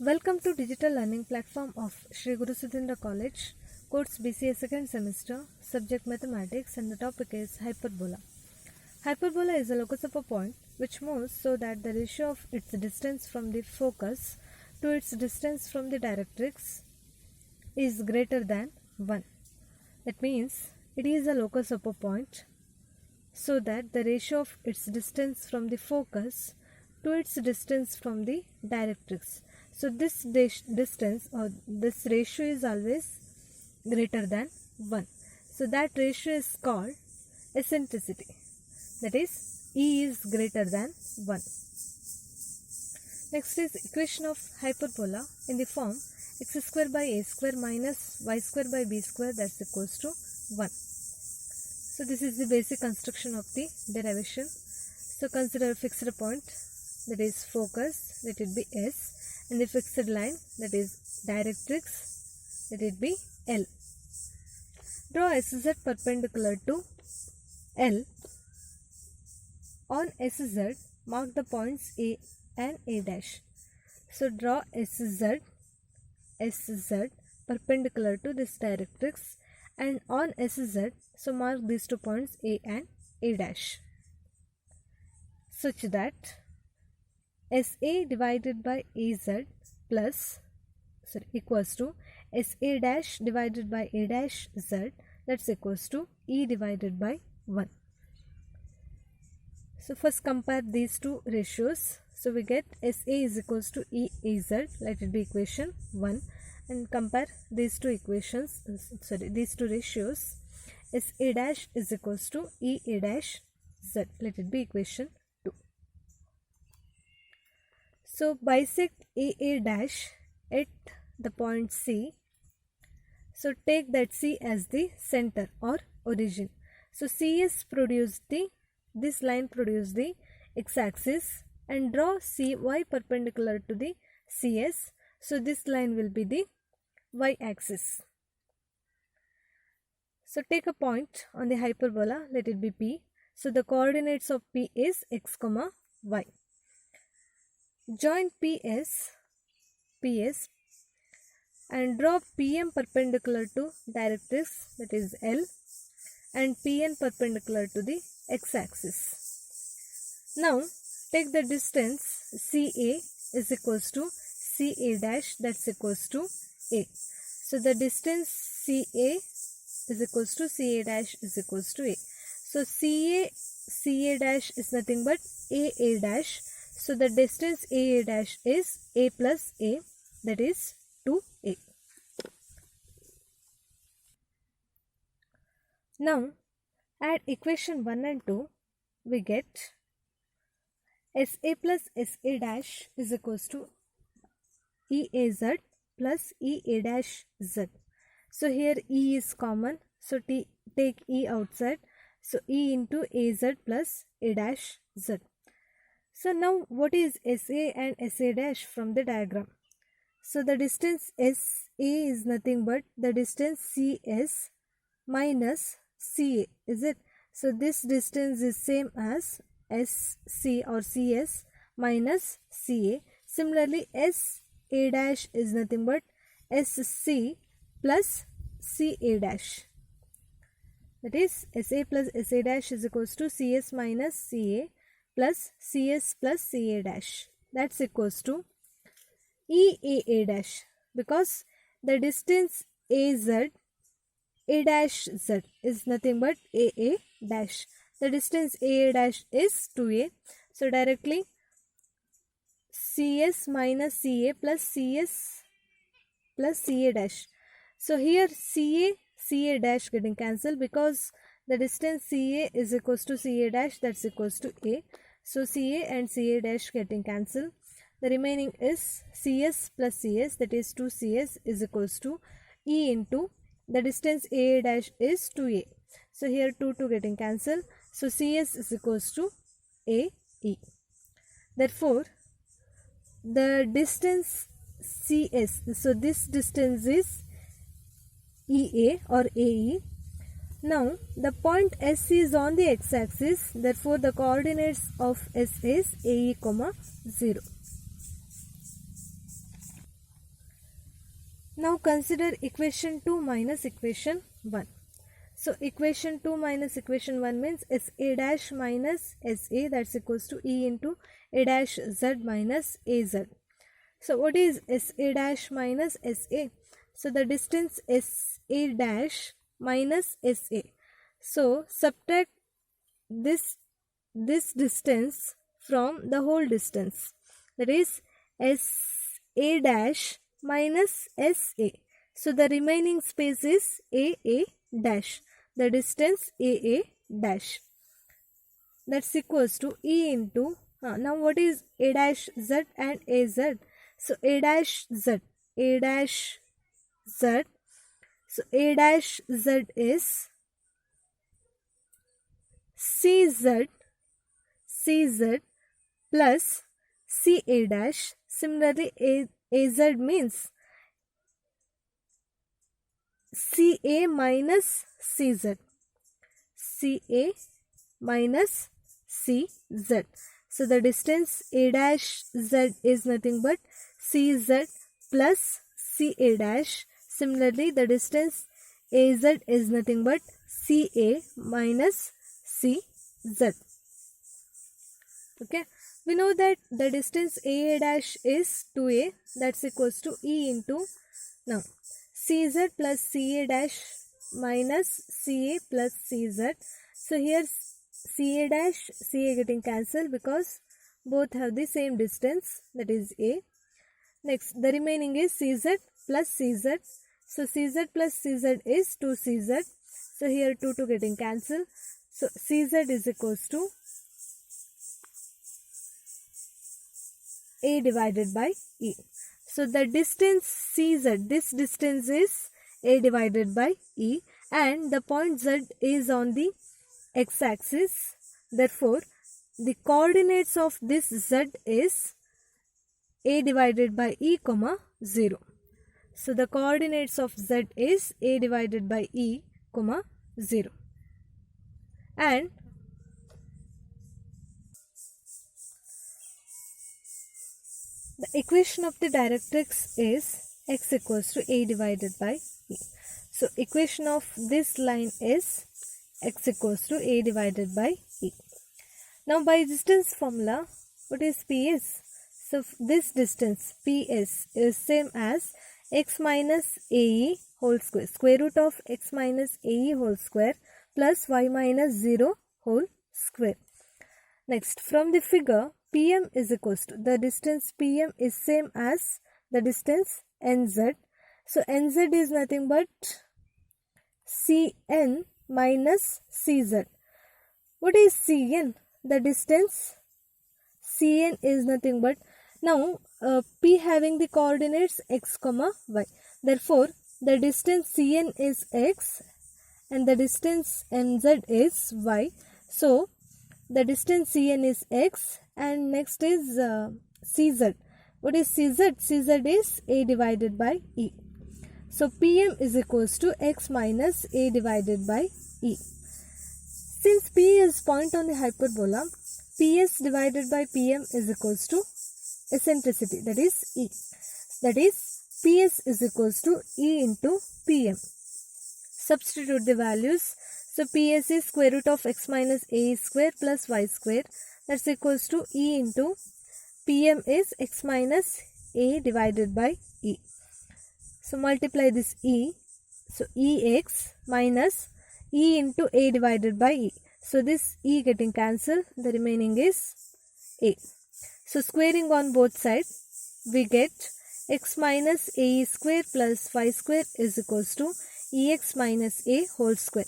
Welcome to digital learning platform of Sri Guru Sudhindra College, course BCA second semester, subject mathematics, and the topic is hyperbola. Hyperbola is a locus of a point which moves so that the ratio of its distance from the focus to its distance from the directrix is greater than 1. That means it is a locus of a point so that the ratio of its distance from the focus to its distance from the directrix. So this distance or this ratio is always greater than 1. So that ratio is called eccentricity. That is, E is greater than 1. Next is equation of hyperbola in the form x square by a square minus y square by b square, that's equals to 1. So this is the basic construction of the derivation. So consider a fixed point, that is focus, let it be S, and the fixed line, that is directrix, let it be L. Draw SZ perpendicular to L. On SZ, mark the points A and A dash. So draw SZ perpendicular to this directrix, and on SZ, so mark these 2 points A and A dash, such that SA divided by AZ plus equals to SA dash divided by A dash Z, that's equals to E divided by 1. So first compare these two ratios. So we get SA is equals to E AZ, let it be equation 1, and compare these two equations, these two ratios. SA dash is equals to E A dash Z, let it be equation 2. So bisect AA dash at the point C. So take that C as the center or origin. So CS produced this line produced the x-axis, and draw CY perpendicular to the CS. So this line will be the y-axis. So take a point on the hyperbola, let it be P. So the coordinates of P is x, y. Join PS and draw PM perpendicular to directrix, that is L, and PN perpendicular to the x-axis. Now take the distance CA is equals to CA dash, that's equals to A. So the distance CA is equals to CA dash is equals to A. So CA dash is nothing but AA dash. So the distance AA dash is A plus A, that is 2A. Now add equation 1 and 2, we get SA plus SA dash is equals to EAZ plus EA dash Z. So here E is common, so take E outside, so E into AZ plus A dash Z. So now what is SA and SA dash from the diagram? So the distance SA is nothing but the distance CS minus CA, is it? So this distance is same as SC or CS minus CA. Similarly, SA dash is nothing but SC plus CA dash. That is, SA plus SA dash is equals to CS minus CA plus CS plus CA dash. That's equals to EAA dash, because the distance AZ, A dash Z is nothing but AA dash. The distance AA dash is 2A. So directly CS minus CA plus CS plus CA dash. So here CA dash getting cancelled because the distance CA is equals to CA dash, that's equals to A. So CA and CA dash getting cancelled. The remaining is CS plus CS, that is 2CS is equals to E into the distance AA dash is 2A. So here 2 getting cancelled. So CS is equals to AE. Therefore, the distance CS, so this distance is EA or AE. Now the point S is on the x-axis, therefore the coordinates of S is AE, 0. Now consider equation 2 minus equation 1. So equation 2 minus equation 1 means SA dash minus SA, that's equals to E into A dash Z minus AZ. So what is SA dash minus SA? So the distance SA dash minus SA. So subtract this distance from the whole distance, that is SA dash minus SA. So the remaining space is AA dash, the distance AA dash, that's equals to E into now what is A dash Z and AZ? So A dash Z, A dash Z, so A dash Z is CZ plus CA dash. Similarly, AZ means CA minus CZ, CA minus CZ. So the distance A dash Z is nothing but CZ plus CA dash. Similarly, the distance AZ is nothing but CA minus CZ. Okay, we know that the distance AA dash is 2A, that's equals to E into now CZ plus CA dash minus CA plus CZ. So here CA dash CA getting cancelled because both have the same distance, that is A. Next, the remaining is CZ plus CZ. So CZ plus CZ is 2CZ. So here 2 getting cancelled. So CZ is equals to A divided by E. So the distance CZ, this distance is A divided by E, and the point Z is on the x-axis. Therefore, the coordinates of this Z is A divided by E, 0. So the coordinates of Z is A divided by E, 0. And the equation of the directrix is x equals to A divided by E. So equation of this line is x equals to A divided by E. Now by distance formula, what is PS? So this distance PS is same as x minus AE whole square, square root of x minus AE whole square plus y minus 0 whole square. Next, from the figure, PM is equals to, the distance PM is same as the distance NZ. So NZ is nothing but CN minus CZ. What is CN? The distance CN is nothing but, now P having the coordinates x, y. Therefore, the distance CN is x and the distance NZ is y. So, the distance CN is x and next is CZ. What is CZ? CZ is A divided by E. So, PM is equals to x minus A divided by E. Since P is point on the hyperbola, PS divided by PM is equals to eccentricity, that is E. That is PS is equals to E into PM. Substitute the values. So PS is square root of x minus A square plus y square, that's equals to E into PM is x minus A divided by E. So multiply this E. So EX minus E into A divided by E. So this E getting cancelled, the remaining is A. So squaring on both sides, we get x minus A square plus y square is equals to EX minus A whole square.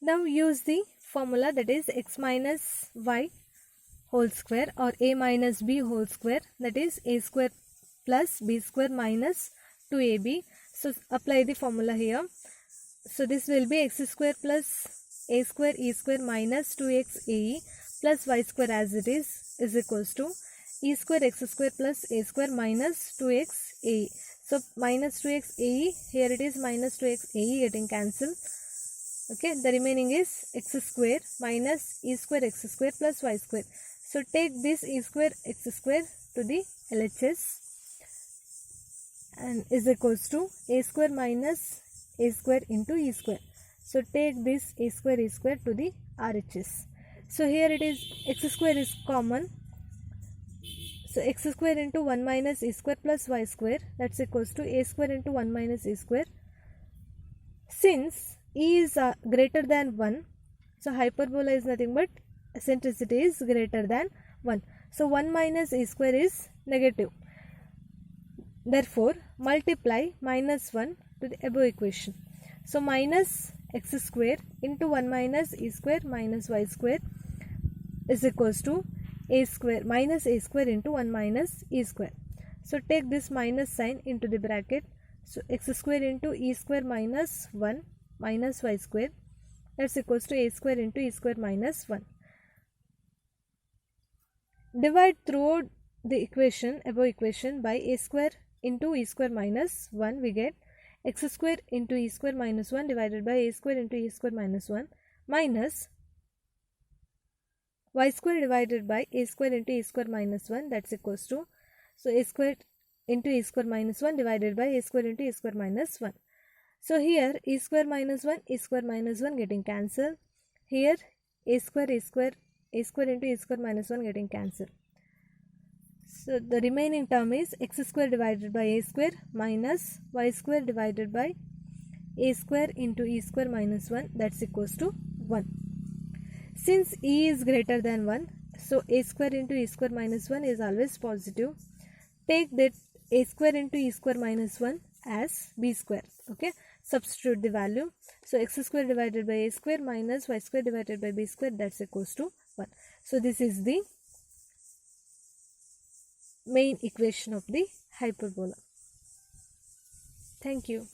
Now use the formula, that is x minus y whole square or A minus B whole square, that is A square plus B square minus 2AB. So apply the formula here. So this will be x square plus A square E square minus 2x AE plus y square as it is equals to E square x square plus A square minus 2x AE. So minus 2x AE, here it is minus 2x AE getting cancelled. Okay, the remaining is x square minus E square x square plus y square. So take this e square x square to the LHS and is equals to a square minus a square into e square. So take this a square to the RHS. So here it is x square is common. So x square into 1 minus e square plus y square, that's equals to a square into 1 minus e square. Since e is greater than 1, so hyperbola is nothing but eccentricity is greater than 1. So 1 minus e square is negative. Therefore, multiply minus 1 to the above equation. So minus x square into 1 minus e square minus y square is equals to a square minus a square into 1 minus e square. So take this minus sign into the bracket. So x square into e square minus 1 minus y square, that's equals to a square into e square minus 1. Divide throughout the equation, above equation, by a square into e square minus 1, we get x square into e square minus 1 divided by a square into e square minus 1 minus y square divided by a square into e square minus 1, that's equals to, so a square into e square minus 1 divided by a square into e square minus 1. So here e square minus 1 getting cancelled. Here a square into e square minus 1 getting cancelled. So the remaining term is x square divided by a square minus y square divided by a square into e square minus 1, that's equals to 1. Since e is greater than 1, so a square into e square minus 1 is always positive. Take that a square into e square minus 1 as b square. Okay, substitute the value. So x square divided by a square minus y square divided by b square, that's equals to 1. So this is the main equation of the hyperbola. Thank you.